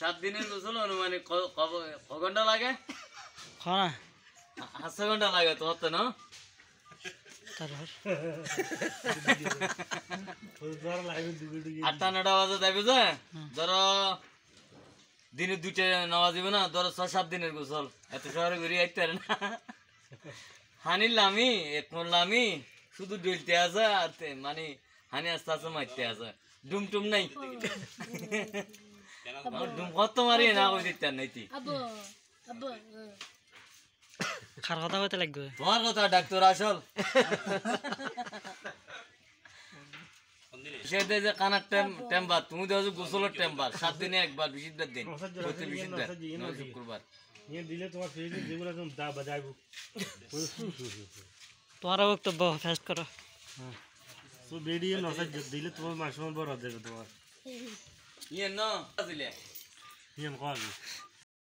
7 দিনের গোসল অনুমানিক ক ঘন্টা লাগে? খানা 8 ঘন্টা লাগে তো হতে না? তারপর 8-9টা বাজে যাইবে যে ধরো দিনে 2টা নামাজ দিব না, ধরো 6-7 দিনের গোসল এত শহরে ঘুরে আইতে পারে না। হানির লামি এক মন লামি শুধু ডলতে আছে আর মানে হানি আস্তে আস্তে মারতে আছে, ডুম টুম নাই। ডুম কত মারি না কই দিতে নাইতি খার কথা কইতে লাগবে তোমার কথা ডাক্তার আসল সেটা যে কানার টেম্বার তুমি দেখো গোসলের টেম্বার 7 দিনে একবার, 20 দিন 20 শুক্রবার দিলে তোমার ফেসবুক যেগুলো একদম দা বাজাইবো। তোমার বক্তব্য ফেস করো। তো বেরিয়ে নসা দিলে তোমার মাসমান বড় দেবে তোমার ইয়ে না আসলে নিয়ম কর